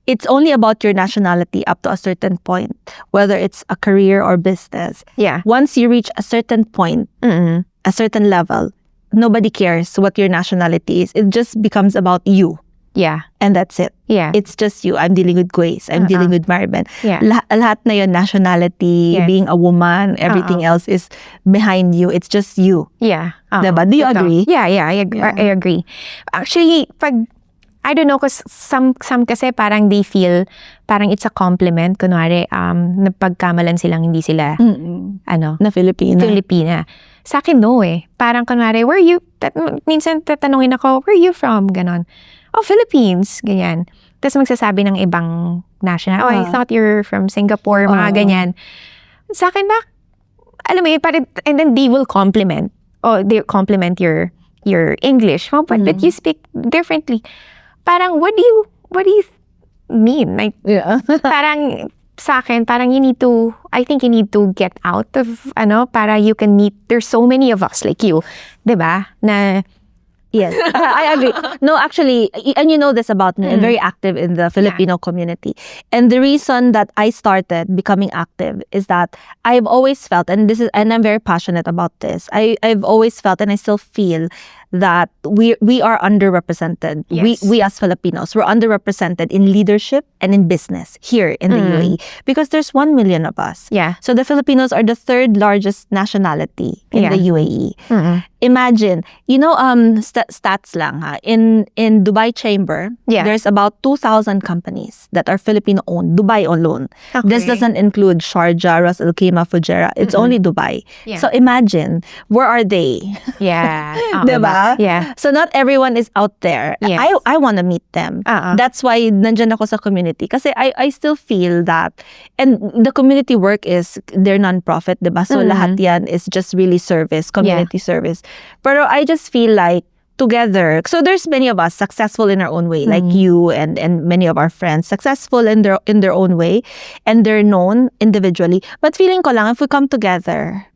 it's only about your nationality up to a certain point, whether it's a career or business. Yeah. Once you reach a certain point, a certain level, nobody cares what your nationality is. It just becomes about you. Yeah. And that's it. Yeah. It's just you. I'm dealing with Grace. I'm dealing with Maribel. Yeah. Lahat na yun, nationality, Yes. being a woman, everything else is behind you. It's just you. Yeah. Diba? Do you agree? Yeah, I agree. Actually, I don't know, cause some kasi parang they feel parang it's a compliment. Kunwari, napagkamalan silang hindi sila, Na Filipina. Sa akin, no eh. Parang kunwari, where are you? Minsan tatanungin ako, where are you from? Ganon. Oh, Philippines. Ganyan. Tapos magsasabi ng ibang national, oh, I thought you're from Singapore, mga ganyan. Sa akin ba, alam mo yun, and then they will compliment. Oh, they compliment your English. Oh, but you speak differently. Parang, what do you mean? Like, parang, sa akin, parang I think you need to get out of, para you can meet, there's so many of us like you, diba? Na, yes, I agree. No, actually, and you know this about me, I'm very active in the Filipino community. And the reason that I started becoming active is that I've always felt, and I'm very passionate about this, I've always felt, and I still feel, that we are underrepresented. Yes. We as Filipinos, we're underrepresented in leadership and in business here in the UAE because there's 1 million of us. Yeah. So the Filipinos are the third largest nationality in the UAE. Imagine, stats lang ha. In Dubai Chamber, there's about 2,000 companies that are Filipino owned, Dubai alone. Okay. This doesn't include Sharjah, Ras Al Khaimah, Fujairah. It's only Dubai. Yeah. So imagine, where are they? Yeah. Diba? Yeah. So not everyone is out there. Yes. I want to meet them. That's why nandyan ako sa community. Kasi I still feel that, and the community work is, they're non-profit, diba? So lahat yan is just really service, community service. Pero I just feel like, together, so there's many of us successful in our own way, like you and many of our friends, successful in their own way, and they're known individually. But feeling ko lang, if we come together,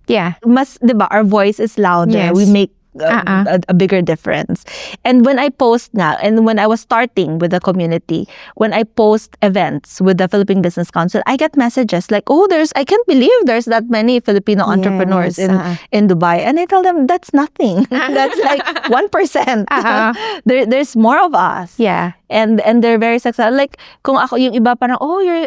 mas, diba, our voice is louder. Yes. We make a bigger difference. And when I post nga, and when I was starting with the community, when I post events with the Philippine Business Council, I get messages like, oh, I can't believe there's that many Filipino entrepreneurs in Dubai. And I tell them, that's nothing. That's like 1%. There's more of us. Yeah. And they're very successful. Like, kung ako, yung iba parang, oh, you're...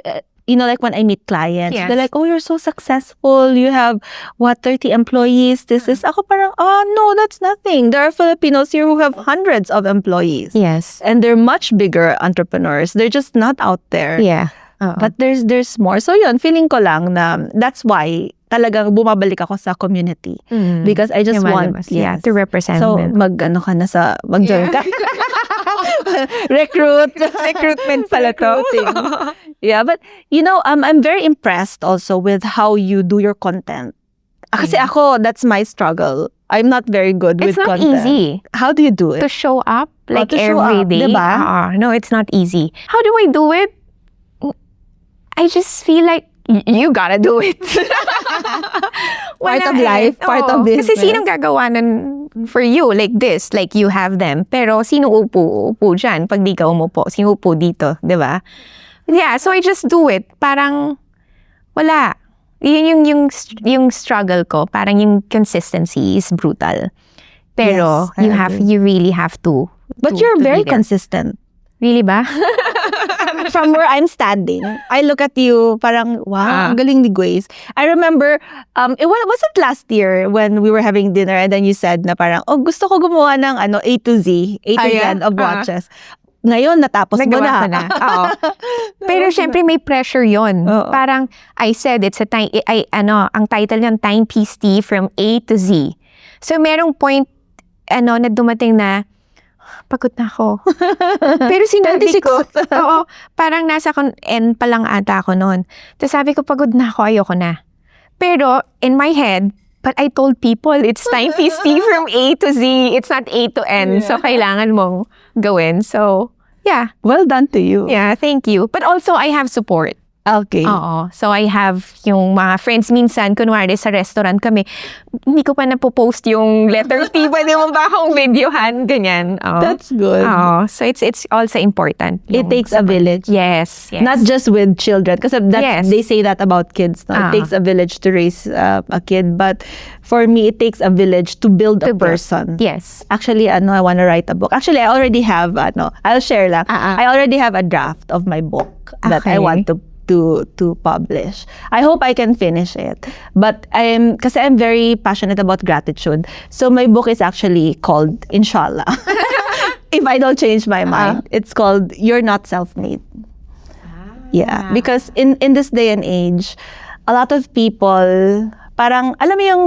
like when I meet clients, they're like, oh, you're so successful. You have, 30 employees. This is, ako parang, no, that's nothing. There are Filipinos here who have hundreds of employees. Yes. And they're much bigger entrepreneurs. They're just not out there. Yeah. But there's more. So yun, feeling ko lang na that's why talagang bumabalik ako sa community. Because I just want to represent so, them. mag-join ka. Recruitment pala to. Yeah, but I'm very impressed also with how you do your content. Kasi ako, that's my struggle. I'm not very good with content. It's not easy. How do you do it? To show up like to show every up, day. diba? No, it's not easy. How do I do it? I just feel like you gotta do it. Part of life, part of business. Kasi sinong gagawa nun for you like this? Like you have them. Pero sino upo dyan pag di ka umupo? Sino upo dito? Diba? Yeah, so I just do it. Parang, wala. Yun yung struggle ko. Parang yung consistency is brutal. Pero, Yes, I agree. you really have to. But to you're be very there. consistent. Really ba? From where I'm standing, I look at you, parang, wow, ang galing ni Grace. I remember, was it last year when we were having dinner and then you said na parang, oh, gusto ko gumawa ng A to Z of watches. Ngayon, natapos mo Nagawa ko na. na. Oo. Pero syempre may pressure yon. Oo. Parang, I said, it's a time, ang title niyan, Timepiece Tea from A to Z. So merong point, na dumating na, pagod na ako. Pero sinabi ko, oo, parang nasa N pa lang ata ako noon. Tapos sabi ko, pagod na ako, ayoko na. Pero, in my head, but I told people, it's Timepiece Tea from A to Z. It's not A to N. So, kailangan mong gawin. So, yeah. Well done to you. Yeah, thank you. But also, I have support. Okay. Oo. So, I have yung mga friends minsan, kunwari sa restaurant kami, hindi ko pa napopost yung letter T. Pwede mo ba akong videohan? Ganyan. Oo. That's good. Oo. So, it's also important. It yung takes a village. Yes. Not just with children. Because Yes. they say that about kids. No? It takes a village to raise a kid. But for me, it takes a village to build a person. Yes. Actually, I want to write a book. Actually, I already have, I'll share lang. I already have a draft of my book that I Okay. want to publish. I hope I can finish it. But kasi I'm very passionate about gratitude. So my book is actually called Inshallah. If I don't change my mind, it's called You're Not Self-Made. Yeah, because in this day and age, a lot of people parang alam mo yung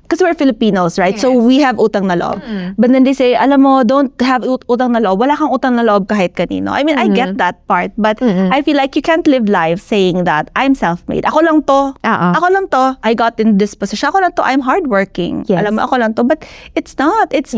because we're Filipinos, right? So we have utang na loob. But then they say, alam mo, don't have utang na loob. Wala kang utang na loob kahit kanino. I mean, I get that part, but I feel like you can't live life saying that I'm self-made. Ako lang to. Ako lang to. I got in this position. Ako lang to. I'm hardworking. Yes. Alam mo, ako lang to. But it's not. It's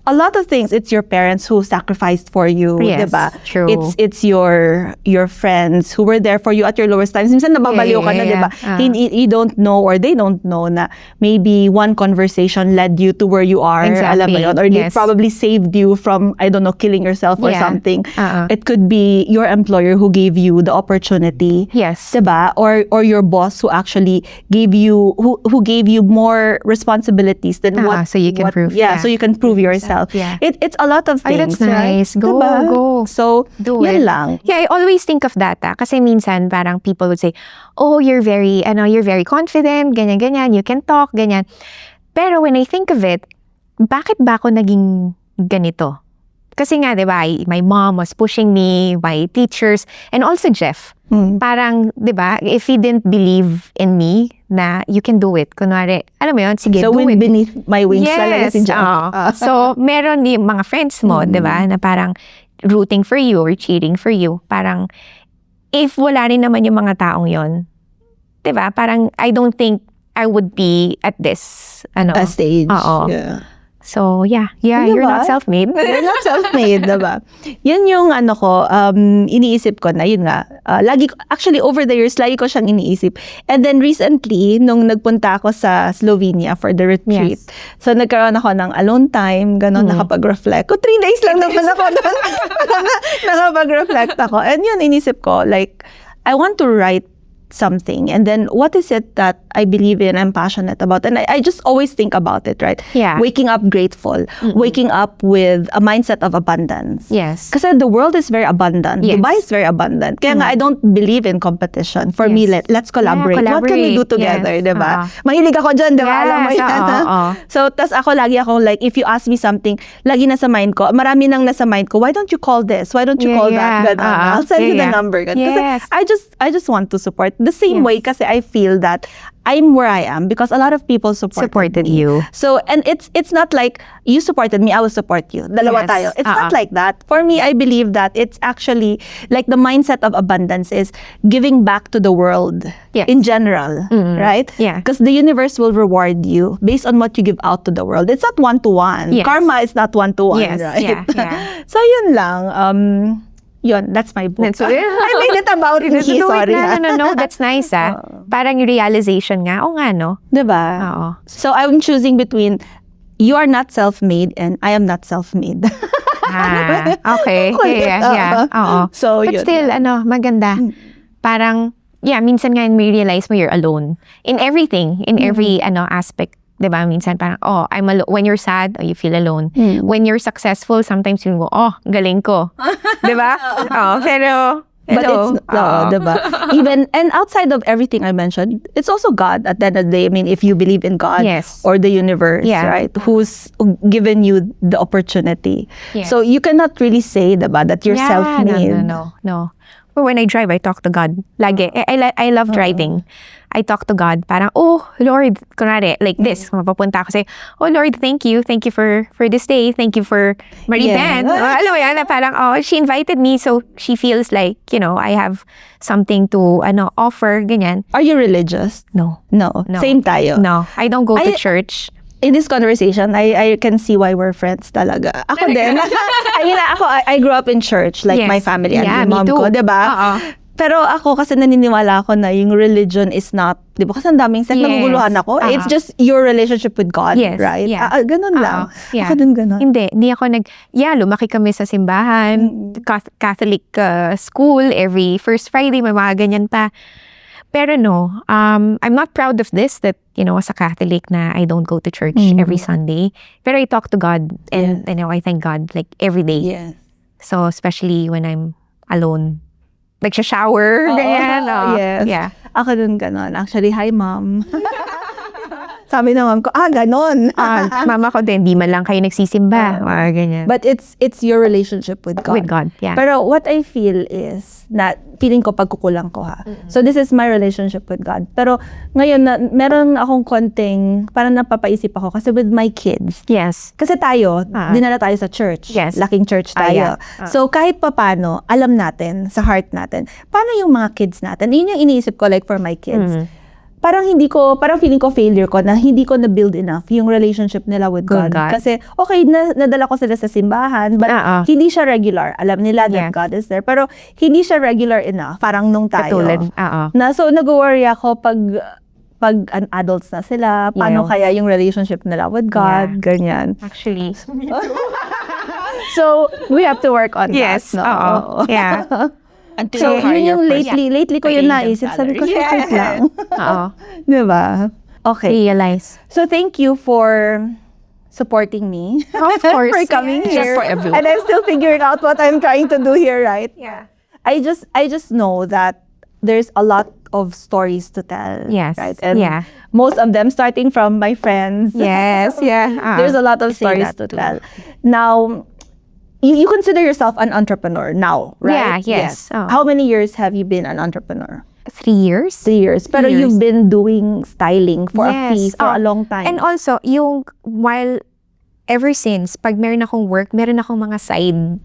a lot of things. It's your parents who sacrificed for you, Yes, diba? true. It's your friends who were there for you at your lowest times. Minsan nababaliw ka na, diba? You don't know or they don't know na maybe one conversation led you to where you are. Exactly. Alam mo yun? Or they Yes. probably saved you from, I don't know, killing yourself or Yeah. something. It could be your employer who gave you the opportunity. Yes. Diba? Or your boss who actually gave you, who gave you more responsibilities than what. So you can prove. Yeah, so you can prove yourself. Yeah. It's a lot of Ay, things. that's nice. Right? Go, Diba? go. So, Do yun it. lang. Yeah, I always think of that. Kasi minsan parang people would say, oh, you're very confident, ganyan, you can talk, ganyan. Pero when I think of it, bakit ba ako naging ganito? Kasi nga, di ba, my mom was pushing me, my teachers, and also Jeff. Parang, di ba, if he didn't believe in me na you can do it, kunwari, alam mo yun, sige, So, do wind it. beneath my wings talaga si Jeff. So, meron yung mga friends mo, di ba, na parang rooting for you or cheering for you. Parang, if wala rin naman yung mga taong yon, di ba, parang, I don't think I would be at this, A stage. Oo. Yeah. So, yeah, Diba? you're not self-made. You're not self-made, diba? Yun yung iniisip ko na, yun nga. Actually, over the years, lagi ko siyang iniisip. And then recently, nung nagpunta ako sa Slovenia for the retreat, Yes. so nagkaroon ako ng alone time, gano'n, nakapag-reflect. 3 days lang naman ako doon. Nakapag-reflect ako. And yun, inisip ko, like, I want to write something. And then, what is it that I believe in, I'm passionate about? And I just always think about it, right? Yeah. Waking up grateful. Waking up with a mindset of abundance. Yes. Kasi the world is very abundant. Yes. Dubai is very abundant. Kaya nga, I don't believe in competition. For me, Yes. let's collaborate. Yeah, What can we do collaborate. together, Yes. diba? Mahilig ako dyan, diba? Alam mo Yes, yan. oo. So, tas ako lagi ako like, if you ask me something, lagi nasa mind ko, marami nang nasa mind ko, why don't you call this? Why don't you Yeah, call yeah. that? Ganun. I'll send you the Yeah, yeah. number. Ganun. Yes. Kasi I just want to support. The same Yes. way, kasi I feel that I'm where I am because a lot of people supported me. you. So, and it's not like you supported me, I will support you. Dalawa Yes. tayo. It's not like that. For me, I believe that it's actually like the mindset of abundance is giving back to the world Yes. in general, right? Yeah. Because the universe will reward you based on what you give out to the world. It's not one-to-one. Yes. Karma is not one-to-one, Yes. right? Yeah, yeah. So, yun lang. Yun, that's my book. That's it. I made it about me. Do it Sorry. na, no. That's nice, Parang yung realization nga. Oo nga, no? Diba? Oo. So I'm choosing between you are not self-made and I am not self-made. Okay. Kulit, Yeah. Oo. So, But yun. still, maganda. Parang, minsan nga may realize mo you're alone. In everything. In every, aspect. Diba? Minsan parang, I'm alone. When you're sad, you feel alone. When you're successful, sometimes you go, galing ko. Diba? Pero, But it's, diba? Even, and outside of everything I mentioned, it's also God at the end of the day. I mean, if you believe in God Yes. or the universe, Yeah. right? Who's given you the opportunity. Yes. So you cannot really say, diba, that you're self-made. No. But when I drive, I talk to God. Lagi. I love driving. I talk to God. Parang, Lord, kunwari, like this. Mapapunta ako say, Lord, thank you. Thank you for this day. Thank you for Mariben. Yeah. Alam mo yan, na parang, she invited me, so she feels like, I have something to, offer, ganyan. Are you religious? No. No. Same tayo. No. I don't go to church. In this conversation, I can see why we're friends talaga. Ako din. I grew up in church, like Yes. my family and Yeah, yung mom me too. ko, diba? Pero ako kasi naniniwala ako na yung religion is not, di ba? Kasi ang daming sect, Yes. naguguluhan ako. It's just your relationship with God, Yes, right? yeah. Ganun lang. Yeah. Ako din ganun. Hindi ako lumaki kami sa simbahan, Catholic school, every first Friday, may mga ganyan pa. Pero no, I'm not proud of this, that, as a Catholic na I don't go to church every Sunday. Pero I talk to God, and, I thank God, like, every day. Yes. So, especially when I'm alone. Nagsha-shower, ganyan. Yes. Yeah. Ako din ganun. Actually, hi mom. Sabi ng mom ko, ganon. Mama ko din, di man lang kayo nagsisimba. Ganyan. But it's your relationship with God. With God, yeah. Pero what I feel is na feeling ko pagkukulang ko ha. So this is my relationship with God. Pero ngayon na meron akong konting parang napapaisip ako kasi with my kids. Yes. Kasi tayo, dinala tayo sa church. Yes. Laking church tayo. Yeah. So kahit papano, alam natin sa heart natin, paano yung mga kids natin? Yun yung iniisip ko like for my kids. Parang feeling ko failure ko na hindi ko na-build enough yung relationship nila with God. Kasi, okay, nadala ko sila sa simbahan, but hindi siya regular. Alam nila that God is there. Pero, hindi siya regular enough. Parang nung tayo. Katulad. So, nag-worry ako pag adults na sila, paano kaya yung relationship nila with God, ganyan. Actually. So, we have to work on Yes. that. No? Yeah. So, yun yung lately ko yun naisip. Sabi ko, shit lang. Diba? Okay. Realize. So, thank you for supporting me. Of course. For coming Yes. here. Just for everyone. And I'm still figuring out what I'm trying to do here, right? Yeah. I just know that there's a lot of stories to tell. Yes. Right? And Yeah. most of them starting from my friends. Yes. Yeah. There's a lot of Say stories that to too. tell. Now, you consider yourself an entrepreneur now, right? Yeah, yes. Oh. How many years have you been an entrepreneur? 3 years. 3 years. Pero 3 years. you've been doing styling for a fee for a long time. And also, ever since, pag meron akong work, meron akong mga side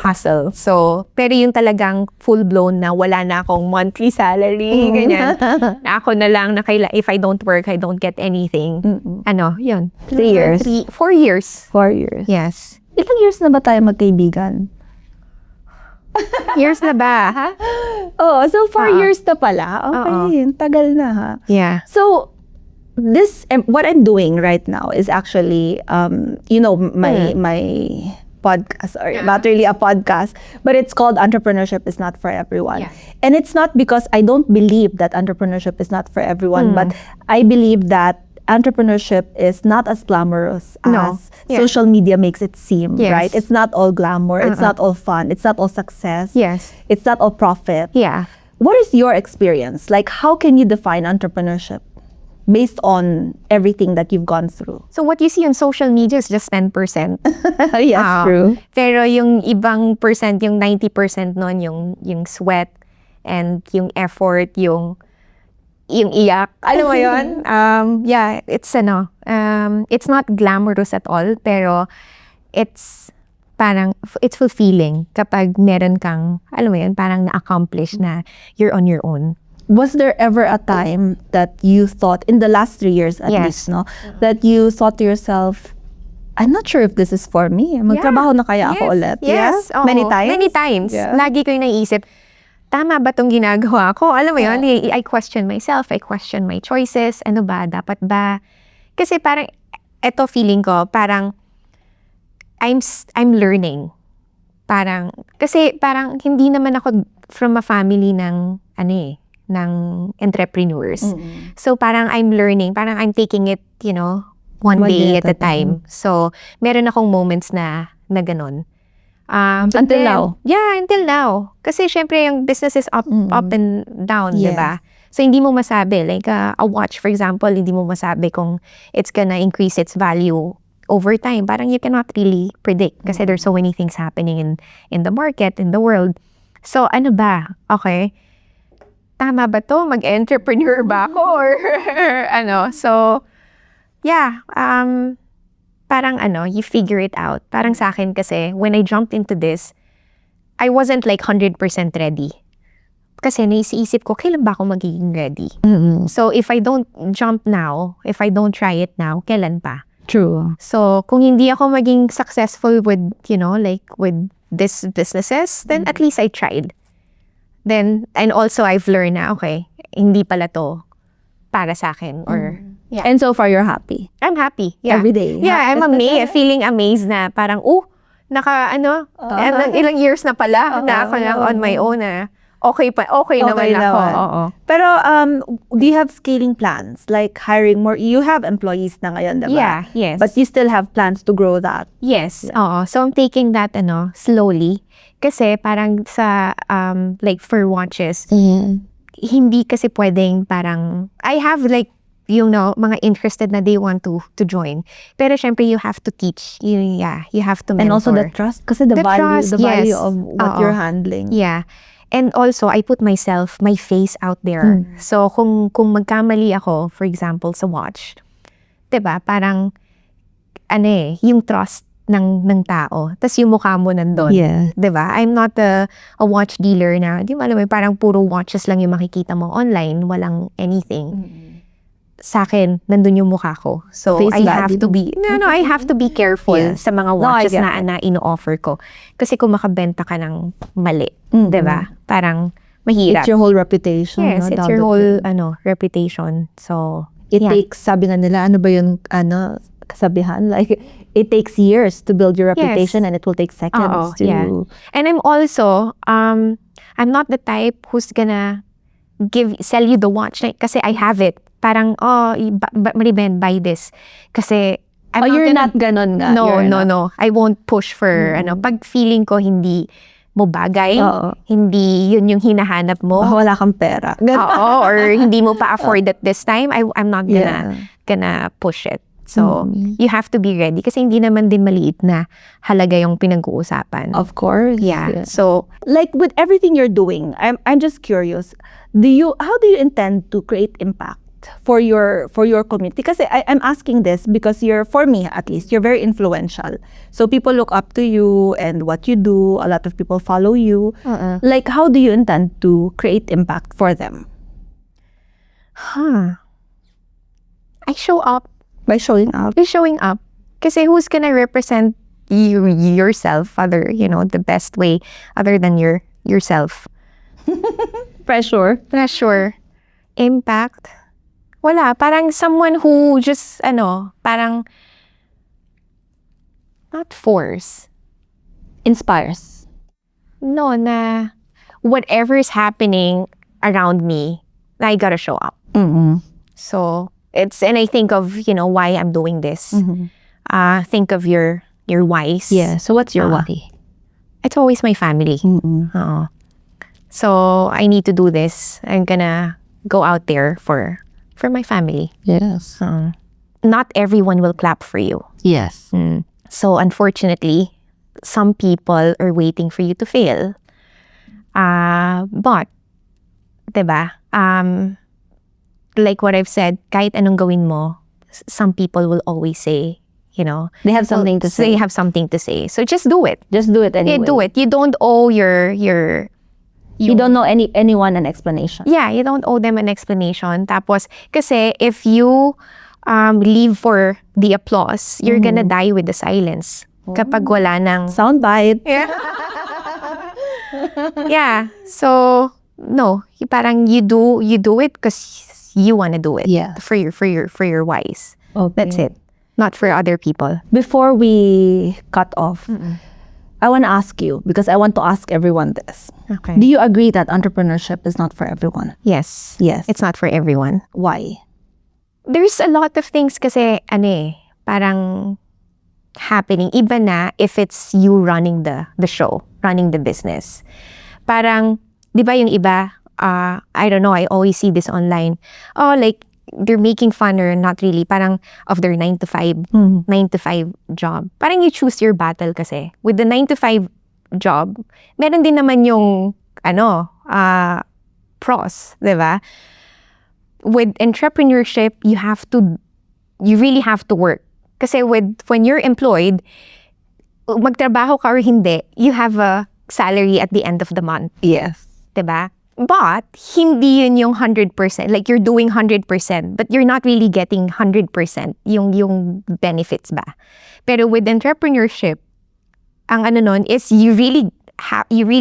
hustle. So, pero yung talagang full-blown na wala na akong monthly salary, ganyan. Na ako na lang, if I don't work, I don't get anything. Yun. 3 years. 4 years. 4 years. Yes. Ilang years na ba tayo magkaibigan? Years na ba? Ha? Oh, so 4 years na pala. Okay, tagal na ha. Yeah. So, what I'm doing right now is actually, my podcast, or not really a podcast, but it's called Entrepreneurship is Not for Everyone. Yeah. And it's not because I don't believe that entrepreneurship is not for everyone, but I believe that entrepreneurship is not as glamorous as social media makes it seem, Yes. right? It's not all glamour, it's not all fun, it's not all success, Yes. it's not all profit. Yeah. What is your experience? Like, how can you define entrepreneurship based on everything that you've gone through? So what you see on social media is just 10%. Yes, true. Pero yung ibang percent, yung 90% nun, yung sweat and yung effort, yung iyak. Alam mo yun? It's not glamorous at all, pero it's fulfilling kapag meron kang, alam mo yun, parang na-accomplish na you're on your own. Was there ever a time that you thought, in the last 3 years at least, no, that you thought to yourself, I'm not sure if this is for me. Magtrabaho na kaya ako ulit? Yes. Yeah? Oo. Many times? Many times. Yeah. Lagi ko yung naisip, tama ba itong ginagawa ko? Alam mo yun, I question myself, I question my choices. Ano ba? Dapat ba? Kasi parang, eto feeling ko, parang, I'm learning. Kasi parang hindi naman ako from a family ng ng entrepreneurs. So parang I'm learning, parang I'm taking it, one day at a time. So meron akong moments na ganun. Until now? Yeah, until now. Kasi syempre yung business is up and down, Yes. diba? So hindi mo masabi, like a watch for example, hindi mo masabi kung it's gonna increase its value over time. Parang you cannot really predict kasi there's so many things happening in the market, in the world. So ano ba? Okay. Tama ba to? Mag-entrepreneur ba ako? Or ano? So, yeah. Parang you figure it out. Parang sa akin kasi, when I jumped into this, I wasn't like 100% ready. Kasi naisip ko, kailan ba ako magiging ready? So, if I don't jump now, if I don't try it now, kailan pa? True. So, kung hindi ako maging successful with, with these businesses, then at least I tried. Then, and also I've learned na, okay, hindi pala to para sa akin. Or, yeah. And so far, you're happy? I'm happy. Yeah. Every day? Yeah, I'm amazed, feeling amazed na parang, ilang years na pala na ako lang on my own na okay naman ako. Oo. Pero, do you have scaling plans? Like hiring more? You have employees na ngayon, diba? Yeah, yes. But you still have plans to grow that? Yes, oo. So I'm taking that, slowly. Kasi parang sa, like for watches, hindi kasi pwedeng parang, I have like, mga interested na they want to join. Pero syempre, you have to teach. You have to mentor. And also the trust, kasi the value yes. of what you're handling. Yeah. And also, I put my face out there. So, kung magkamali ako, for example, sa watch, diba, parang, yung trust ng tao. Tas yung mukha mo nandun. Yeah. Diba? I'm not a watch dealer na, di mo alam, parang puro watches lang yung makikita mo online, walang anything. Sa akin, nandun yung mukha ko. So, Face I have value. to be, I have to be careful sa mga watches I get na ino-offer ko. Kasi kung makabenta ka ng mali, diba? Parang mahirap. It's your whole reputation. Yes, no? it's your whole, reputation. So, It takes, sabi nga nila, ano ba yun, kasabihan? Like, it takes years to build your reputation and it will take seconds to... Yeah. And I'm also, I'm not the type who's gonna sell you the watch kasi I have it. Parang, Mariben, buy this. Kasi, you're not ganon nga. No. I won't push for, pag feeling ko hindi mo bagay, hindi yun yung hinahanap mo. wala kang pera. Or hindi mo pa afford at this time, I'm not gonna push it. So, you have to be ready kasi hindi naman din maliit na halaga yung pinag-uusapan. Of course. Yeah. So, like with everything you're doing, I'm just curious. How do you intend to create impact for your community? Kasi I'm asking this because for me at least, you're very influential. So people look up to you and what you do. A lot of people follow you. Like, how do you intend to create impact for them? I show up. By showing up. You're showing up. Kasi who's gonna represent yourself the best way other than yourself? Pressure. Impact. Wala. Parang someone who just, parang not force. Inspires. No, na whatever is happening around me, I gotta show up. So, and I think of, why I'm doing this. Think of your whys. Yeah. So what's your why? It's always my family. So I need to do this. I'm gonna go out there for my family. Yes. Not everyone will clap for you. Yes. So unfortunately, some people are waiting for you to fail. But, diba? Like what I've said, kahit anong gawin mo, some people will always say, they have something to say. They have something to say. So just do it. Just do it anyway. Yeah, do it. You don't owe You don't know anyone an explanation. Yeah, you don't owe them an explanation. Tapos, kasi if you leave for the applause, you're gonna die with the silence. Kapag wala nang... Soundbite. Yeah. Yeah. So, no. Parang you do it because you wanna do it. Yeah. For your whys. Okay. That's it. not for other people. Before we cut off, I want to ask you, because I want to ask everyone this. Okay. Do you agree that entrepreneurship is not for everyone? Yes. Yes. It's not for everyone. Why? There's a lot of things kasi, parang happening. Even na if it's you running the show, running the business. Parang, di ba yung iba, I don't know, I always see this online. Oh, like, they're making fun or not really, parang of their 9 to 5 job. Parang you choose your battle kasi. With the 9 to 5 job, meron din naman yung, pros, di ba? With entrepreneurship, you really have to work. Kasi when you're employed, magtrabaho ka or hindi, you have a salary at the end of the month. Yes. Diba? But, hindi yun yung 100%. Like, you're doing 100%, but you're not really getting 100% yung benefits ba? Pero with entrepreneurship, ang nun is you really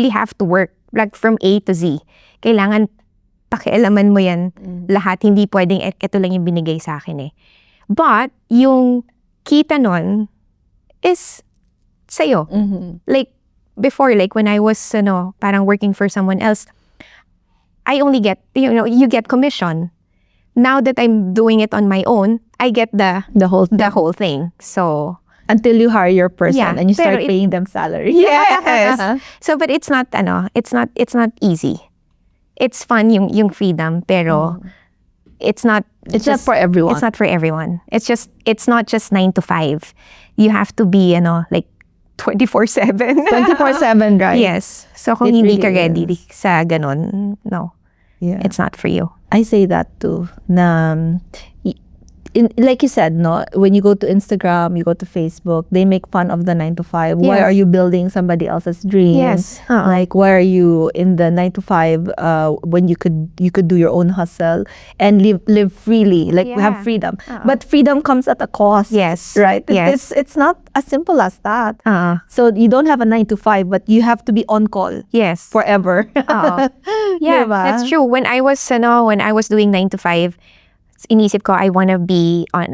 have to work. Like, from A to Z. Kailangan pakialaman mo yan lahat. Hindi pwedeng, ito lang yung binigay sa akin eh. But, yung kita nun is sa'yo. Like, before, like when I was, parang working for someone else, I only get, you get commission. Now that I'm doing it on my own, I get the whole thing. So, until you hire your person and you start paying them salary. Yes. So, but it's not, it's not easy. It's fun yung freedom, pero it's not for everyone. It's not for everyone. It's not just 9 to 5. You have to be, like 24/7. 24/7, right? Yes. So kung hindi ka ready sa ganun, no. Yeah. It's not for you. I say that too. Na like you said, no, when you go to Instagram, you go to Facebook, they make fun of the 9 to 5. Why Yes. are you building somebody else's dream? Yes. Like, why are you in the 9 to 5 when you could do your own hustle and live freely, like we have freedom. But freedom comes at a cost. Yes. Right? Yes. It's not as simple as that. So you don't have a 9 to 5, but you have to be on call Yes. forever. Yeah, Diba? that's true. When I was doing 9 to 5, inisip ko I wanna be on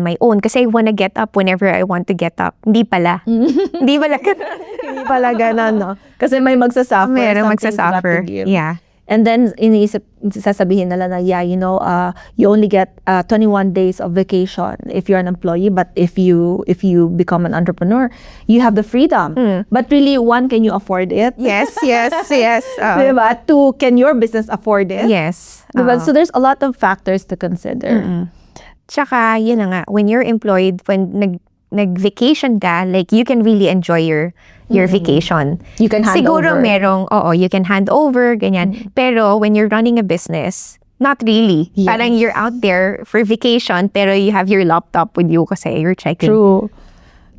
my own kasi I wanna get up whenever I want to get up. Hindi pala. Hindi pala ganun, no? Kasi may magsasuffer. Merong some things you have to magsasuffer. give. Yeah. And then sasabihin nila na, you only get 21 days of vacation if you're an employee, but if you become an entrepreneur, you have the freedom. But really, one, can you afford it? Yes. Diba? Two, can your business afford it? Yes. Diba? So there's a lot of factors to consider. Tsaka, yun na nga, when you're employed, when nag-vacation ka, like, you can really enjoy your vacation. You can hand Siguro over. you can hand over, ganyan. Pero when you're running a business, not really. Yes. Parang you're out there for vacation, pero you have your laptop with you kasi you're checking. True.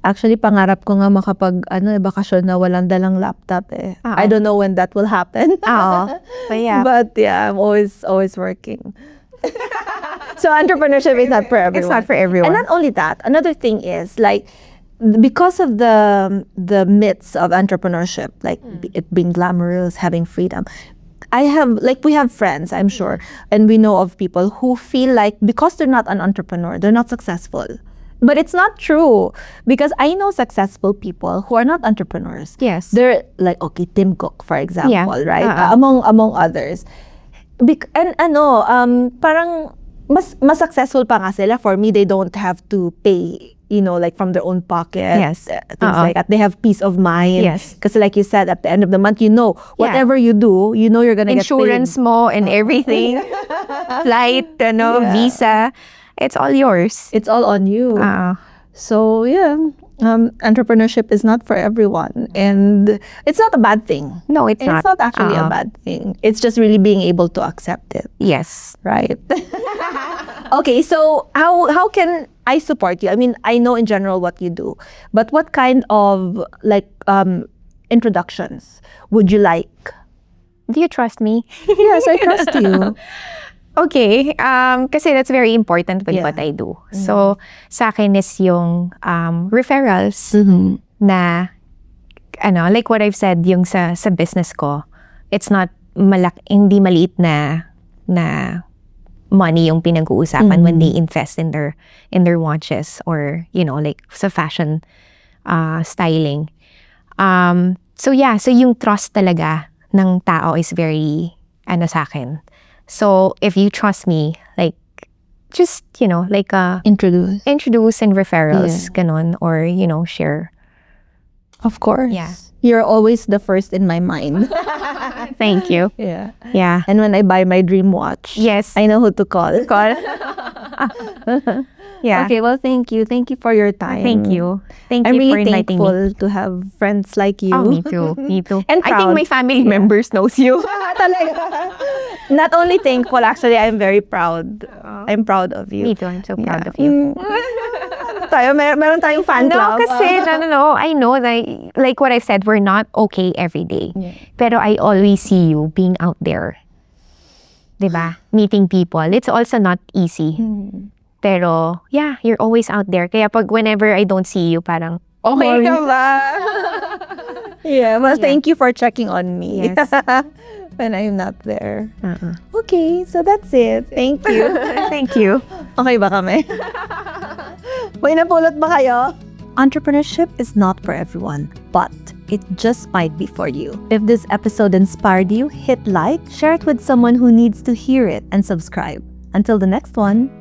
Actually, pangarap ko nga bakasyon na walang dalang laptop eh. I don't know when that will happen. But yeah. But yeah, I'm always working. So entrepreneurship is not for everyone. It's not for everyone. And not only that, another thing is like, because of the myths of entrepreneurship, like it being glamorous, having freedom, we have friends, I'm sure, and we know of people who feel like because they're not an entrepreneur, they're not successful. But it's not true, because I know successful people who are not entrepreneurs. Yes. They're like, okay, Tim Cook, for example, right? Uh-uh. Among others. Parang mas successful pa nga sila. For me, they don't have to pay, like from their own pocket. Yes. Things like that. They have peace of mind. Yes. Because like you said, at the end of the month, whatever you do, you're gonna Insurance get paid. mo and everything. Flight, visa. It's all yours. It's all on you. So yeah, entrepreneurship is not for everyone, and it's not a bad thing. No, it's not. It's not actually a bad thing. It's just really being able to accept it. Yes. Right. Okay, so how can I support you? I mean, I know in general what you do, but what kind of introductions would you like? Do you trust me? Yes, I trust you. Okay, kasi that's very important with what I do. So, sa akin is yung referrals na, like what I've said, yung sa business ko, it's not hindi maliit na money yung pinag-uusapan when they invest in their watches or, you know, like sa fashion styling. So yung trust talaga ng tao is very, sa akin. So, if you trust me, like, just, you know, like, Introduce. introduce and referrals, ganon, or, you know, share. Of course. Yeah. You're always the first in my mind. Thank you. Yeah. Yeah. And when I buy my dream watch, Yes. I know who to call. Yeah. Okay, well, thank you. Thank you for your time. Thank you. Thank I'm you for really inviting me. thankful to have friends like you. Oh, me too. Me too. And I think proud. my family members knows you. Talaga. Not only thankful, actually, I'm very proud. I'm proud of you. Me too. I'm so proud of you. Meron tayong fan No, club. kasi, no. I know that, like what I've said, we're not okay every day. Yeah. Pero I always see you being out there. Diba? Meeting people. It's also not easy. Pero, yeah, you're always out there. Kaya pag whenever I don't see you, parang, Okay ka ba? Yeah, well, thank you for checking on me. Yes. When I'm not there. Okay, so that's it. Thank you. Thank you. Okay ba kami? May napulot ba kayo? Entrepreneurship is not for everyone, but it just might be for you. If this episode inspired you, hit like, share it with someone who needs to hear it, and subscribe. Until the next one.